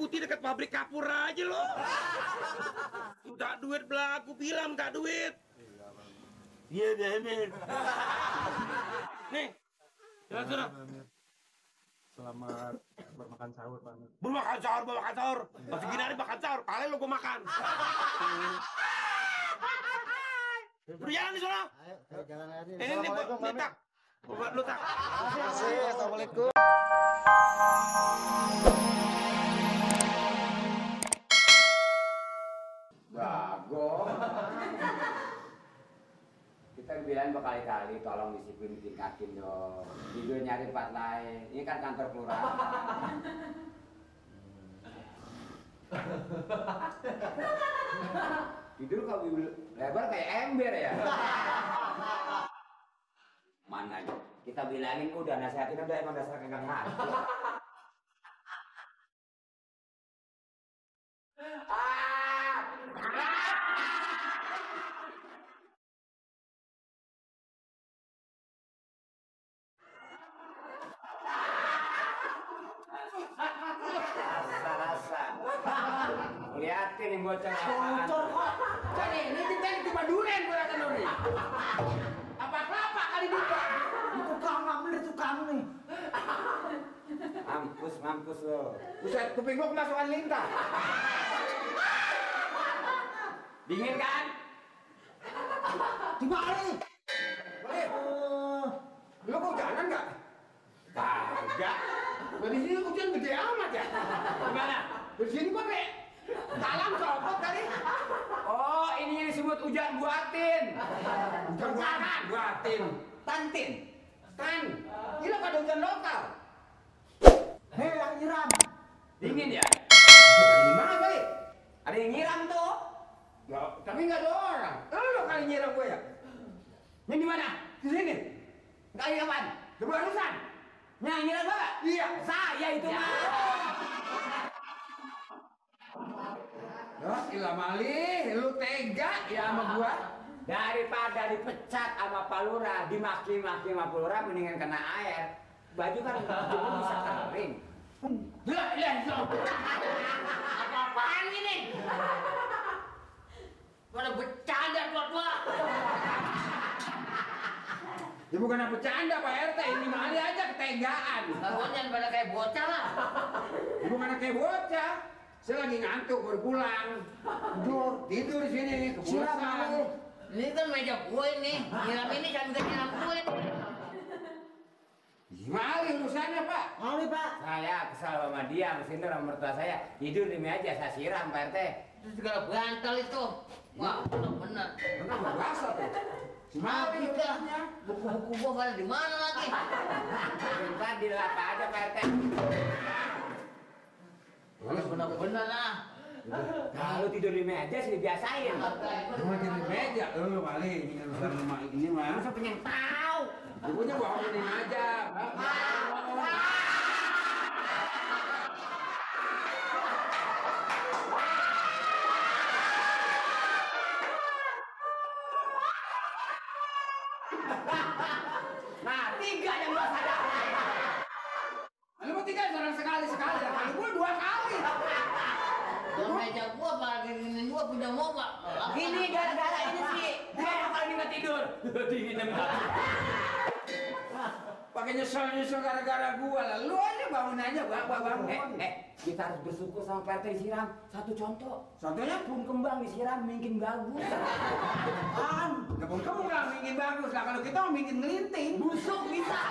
cuti dekat pabrik kapur aja lo. Tak duit belaku bilang tak duit. Iya bener. Nih, sudah. Selamat bermakan sahur, Pak. Bermakan sahur. Masih gini hari makan sahur, kalian lo gue makan. Udah jalan di sana. Ayo jalan aja. Ini tak. Buat lu tak. Assalamualaikum. Bagus. Kita bilang berkali-kali tolong disiplin tingkatin dong. Tidur nyari tempat lain. Ini kan kantor kelurahan. Tidur kok lebar kayak ember ya. Mana kita bilangin udah nasihatin udah emang dasar kagak ngerti. Rasa. Liatin yang bocor apaan. Bocor kok. Jadi ini kita cuma duren gua kata lu nih. Apa kelapa kali buka? Itu tukang beli tukang nih. Mampus lo. Buset, kuping gua kemasukan lintah. Dingin kan? Dibalik. Balik. Lu kok hujanan nggak? Kagak. Di sini hujan gede amat ya. Gimana? Di sini kok kayak talam copot tadi. Oh, ini yang disebut hujan buatin. Hujan buatin. Tantin. Gila pada hujan lokal. Hei, yang nyiram. Dingin ya? Di mana kali? Ada yang nyiram tuh? Nggak, tapi nggak ada orang. Lo kali nyiram gue ya? Yang di mana? Di sini? Nggak ada kapan? Di barusan? Yang nyiram gue? Iya. Saya itu mah. Ya, ilah malih, lu tega ya sama gua? Daripada dipecat sama Pak Lurah, dimaki-maki sama Pak Lurah, mendingan kena air. Baju kan jadi bisa kering. Apa-apaan ini? Pada bercanda tua-tua. Ya bukan bercanda Pak RT, ini mah aja ketegaan. Lawannya pada kayak bocah lah. Ya bukan kayak bocah. Saya lagi ngantuk baru pulang. Tidur di sini kebosan. Ini kan meja gue ini. Nyiram ini sambil nyiram gue. Gimana urusannya Pak? Mali Pak. Saya kesal sama dia, mesin sama mertua saya. Tidur di meja saya siram Pak RT. Itu segala bantal itu. Wah, benar-benar. Benar nggak basah tuh. Gimana urusannya? Buku-buku gua pada di mana lagi? Bentar di apa aja Pak RT. Benar-benar lah. Kalau tidur di meja sih dibiasain. Cuma tidur di meja, lu kali ini kan urusan rumah ini mah. Masa pengen tahu? Ibunya bangunin aja. Nah, 3 yang gua sadar. Lu mau 3 orang sekali. Kalau gua 2 kali. Yang meja gua bagian gua punya moga. Gini gara-gara ini sih. Gimana kalau dia nggak tidur? Dingin banget. Pakai nyesel gara-gara gua lah. Lu aja bangun aja, bang. Kita harus bersyukur sama Pak RT disiram. Satu contoh. Contohnya pohon kembang disiram makin bagus. Pohon kembang makin bagus. Lah kalau kita mau makin ngelinting, busuk bisa.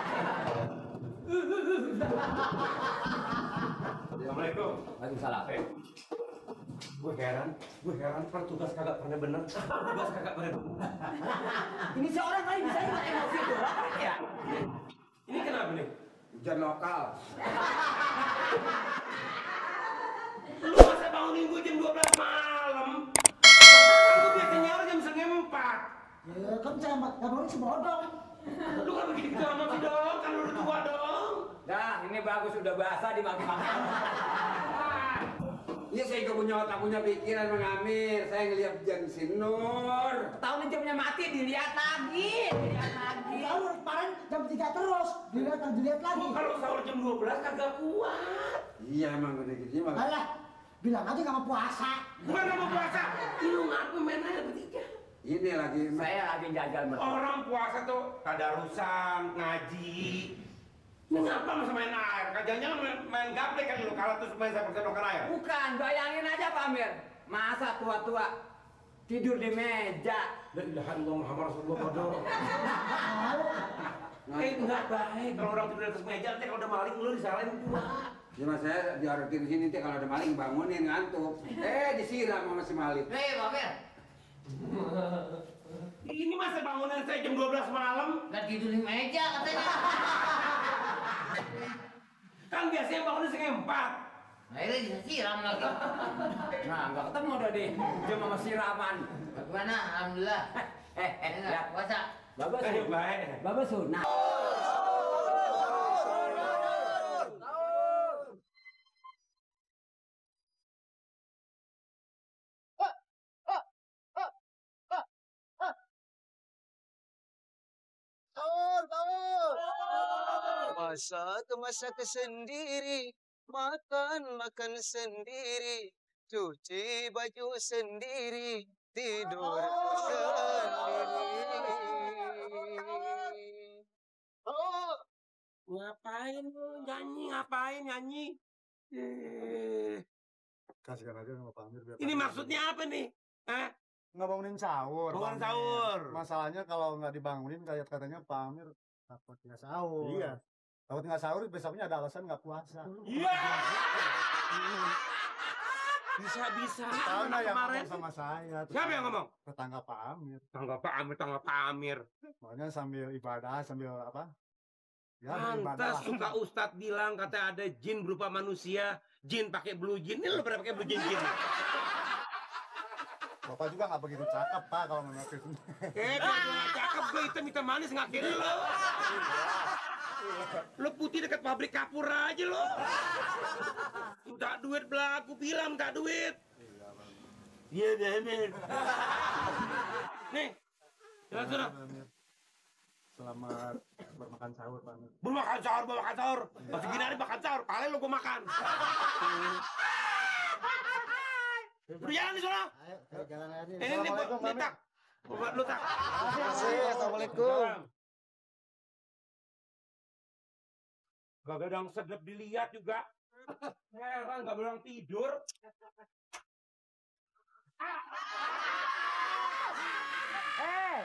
Assalamualaikum. Waalaikumsalam. Gue heran petugas kagak pernah bener. Ini seorang kali bisa juga emosi tuh, ya? Ini kenapa nih? Hujan lokal. Lu masa bangunin gue jam 12 malam? Kan gue biasanya jam 3:30. Ya kan saya nggak boleh sebodong. Lu kan begitu amat sih dong, kan lu udah tua dong. Dah, ini bagus udah basah dimaki-maki. Iya saya juga punya otak, punya pikiran mengamir. Saya ngeliat jam si Nur. Tahun jamnya mati dilihat lagi. Sahur kemarin jam 3 terus. Dilihat lagi. Kalau sahur jam 12 kagak kuat. Iya emang udah gitu mah. Alah, Bilang aja nggak mau puasa. Bukan nggak mau puasa. Lu ngapain main aja bertiga? Ini lagi, saya lagi jajan mas. Orang puasa tuh tadarusan, ngaji. Ini ngapa masa main air? Jangan main gaple kan lu kalau terus main sepak-sepakan air. Bukan, bayangin aja Pak Amir. Masa tua-tua tidur di meja. La ilaha illallah Muhammad Rasulullah. Nggak baik kalau orang tidur di atas meja, nanti kalau udah maling lu disalahin pula. Ya mas saya diarutin di sini teh kalau ada maling bangunin ngantuk. Disiram sama si maling. Pak Amir. Ini masa bangunan saya jam 12 malam. Nggak tidur di meja katanya. Kan biasanya bangunnya setengah 4. Akhirnya disiram lagi. Nah nggak ketemu udah deh. Cuma sama siraman. Bagaimana? Alhamdulillah. Ya Puasa. bagus. Baik. Bagus nah. Masak sendiri, makan sendiri, cuci baju sendiri, tidur sendiri. Oh, Ngapain lu nyanyi? Ngapain nyanyi? kasihkan aja sama Pak Amir. Ini maksudnya apa nih? Hah? Nggak bangunin sahur. Bangun Pak Amir. sahur. Masalahnya kalau nggak dibangunin, katanya Pak Amir takut nggak sahur. Iya. Takut nggak sahur, besoknya ada alasan nggak puasa. Iya. Bisa-bisa. Karena yang kemarin. ngomong sama saya. Siapa yang ngomong? Tetangga Pak Amir. Tangga Pak Amir. Makanya sambil ibadah, sambil apa? Ya, ibadah Pantas lah. suka Ustadz bilang kata ada jin berupa manusia, jin pakai blue jean. Ini lu pernah pakai blue jean? Bapak juga nggak begitu cakep Pak kalau mengaku itu. Kalau gue nggak cakep, gue hitam manis ngakin lo. Lo putih dekat pabrik kapur aja lo. Tak duit belaku bilang tak duit. Iya bener. Nih, jelas. Selamat bermakan sahur Pak Amir. Bermakan sahur. Masih gini hari makan sahur, kalian lo gue makan. Udah jalan di sana. Ayo jalan aja. Ini Assalamualaikum Pak Amir. tak. Buat lu tak. Assalamualaikum. Gak ada yang sedap dilihat juga. Heran gak bilang tidur.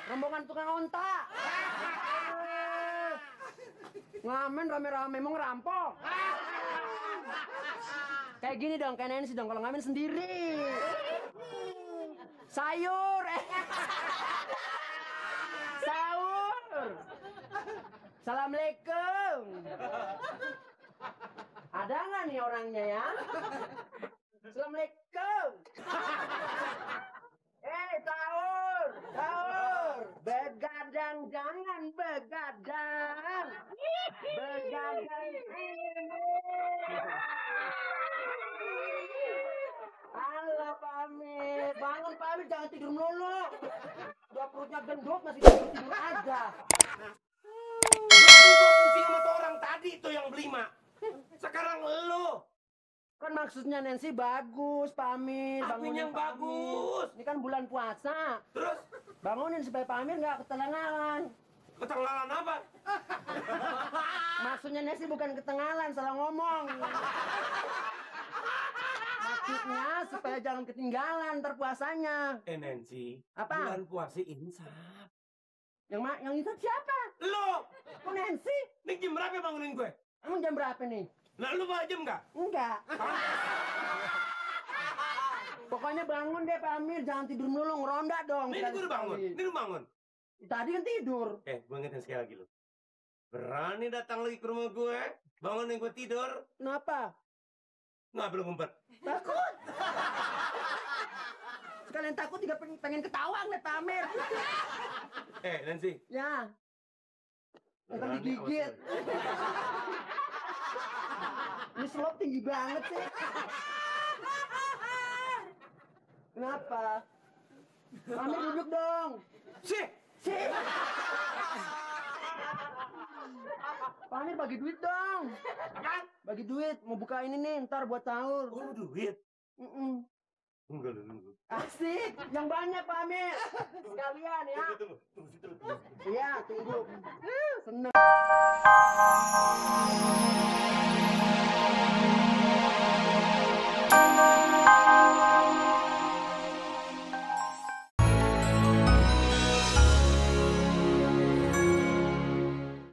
Rombongan tukang onta. Ngamen rame-rame mau ngerampok. Kayak gini dong, kayak Nancy dong kalau ngamen sendiri. Sayur. Sahur. Assalamualaikum. Ada nggak nih orangnya ya? Assalamualaikum. Sahur. Begadang jangan begadang. Halo Pak Amir, bangun Pak Amir, jangan tidur melulu. Udah perutnya gendut masih tidur aja. Baru gua pusing sama tuh orang tadi tuh yang beli mak. Sekarang lu. Kan maksudnya Nancy bagus Pak Amir. Apanya yang Pak Amir. bagus? Ini kan bulan puasa. Terus Bangunin supaya Pak Amir nggak ketengalan. ketinggalan apa? Maksudnya Nancy bukan ketengalan, salah ngomong. Maksudnya supaya jangan ketinggalan ntar puasanya. Nancy. Apa? Bulan puasa insaf. Yang itu siapa? Lo. Oh Nancy? Nih jam berapa bangunin gue? Emang jam berapa nih? Nah lu bawa jam nggak? Enggak. Pokoknya bangun deh Pak Amir, jangan tidur melulu, ngeronda dong. Ini gue udah bangun. Ini lu bangun. Tadi kan tidur. Gue ngingetin sekali lagi lu. Berani datang lagi ke rumah gue, bangunin gue tidur. Kenapa? Nggak belum ngumpet. Takut. Sekalian takut juga pengen ketawa ngeliat Pak Amir. Nancy. Ya. Ntar Berani, digigit. Ini slop tinggi banget sih. Kenapa? Pak Amir duduk dong. Sih. Pak Amir bagi duit dong. Apaan? Bagi duit, mau buka ini nih ntar buat sahur. Oh, lu duit. Asik, yang banyak Pak Amir. Sekalian ya. Iya, tunggu.